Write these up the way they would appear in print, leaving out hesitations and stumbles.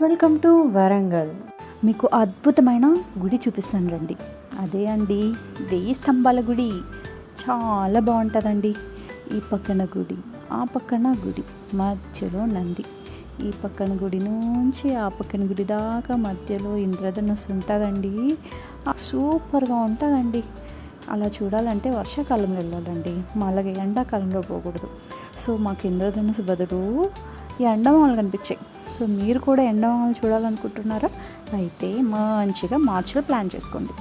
Welcome to Warangal. మీకు అద్భుతమైన గుడి చూపిస్తాను రండి. అదే అండి 1000 స్తంభాల గుడి. చాలా బాగుంటుందండి. ఈ పక్కన గుడి, ఆ పక్కన గుడి, మధ్యలో నంది. ఈ పక్కన గుడి నుంచి ఆ పక్కన గుడి దాకా మధ్యలో ఇంద్రధనుస్సు ఉంటుందండి. సూపర్గా ఉంటుందండి. అలా చూడాలంటే వర్షాకాలంలో వెళ్ళాలండి, అలాగే ఎండాకాలంలో పోకూడదు. సో మాకు ఇంద్రధనుస్సు బదులు ఈ ఎండమామలు కనిపించాయి. సో మీరు కూడా ఎండమామలు చూడాలనుకుంటున్నారా? అయితే మంచిగా మార్చిలో ప్లాన్ చేసుకోండి.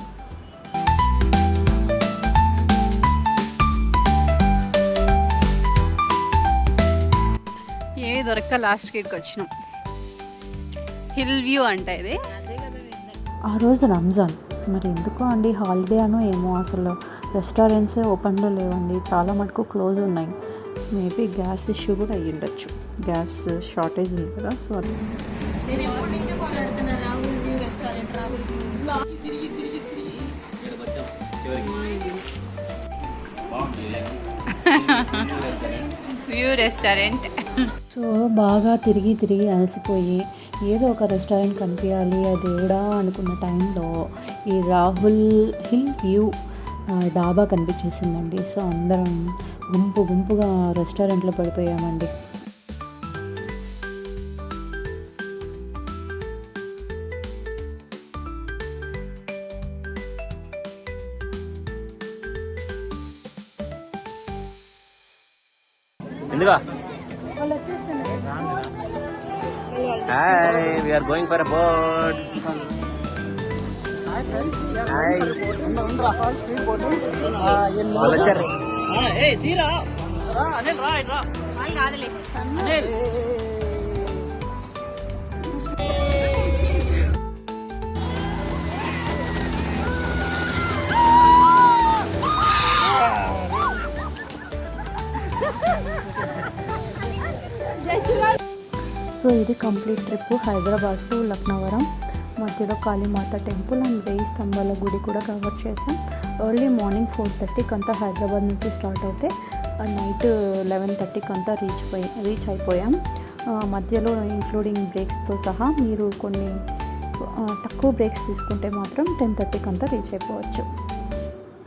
ఏవి దొరక్క లాస్ట్ గేట్కి వచ్చినాం. హిల్ వ్యూ అంట ఇది. ఆ రోజు రంజాన్, మరి ఎందుకో అండి హాలిడే అనో ఏమో, అసలు రెస్టారెంట్సే ఓపెన్లో లేవండి, చాలా మటుకు క్లోజ్ ఉన్నాయి. మేబీ గ్యాస్ ఇష్యూ కూడా అయ్యి ఉండొచ్చు, గ్యాస్ షార్టేజ్ ఉంది కదా. సో అది వ్యూ రెస్టారెంట్. సో బాగా తిరిగి తిరిగి అలసిపోయి ఏదో ఒక రెస్టారెంట్ కనిపించాలి ఆ దేవుడా అనుకున్న టైంలో ఈ రాహుల్ హిల్ వ్యూ డాబా కనిపించేసిందండి. సో అందరం గుంపుగా రెస్టారెంట్లో పడిపోయామండి. Hi, we are going for a boat. Hi. వాళ్ళు వచ్చారు. సో ఇది complete trip. Hyderabad to Laknavaram, మధ్యలో కాళీమాత టెంపుల్ అండ్ 1000 స్తంభాల గుడి కూడా కవర్ చేసాం. ఎర్లీ మార్నింగ్ 4:30కి అంతా హైదరాబాద్ నుంచి స్టార్ట్ అవుతే నైట్ 11:30కి అంతా రీచ్ అయిపోయాం. మధ్యలో ఇంక్లూడింగ్ బ్రేక్స్తో సహా మీరు కొన్ని తక్కువ బ్రేక్స్ తీసుకుంటే మాత్రం 10:30కి అంతా రీచ్ అయిపోవచ్చు.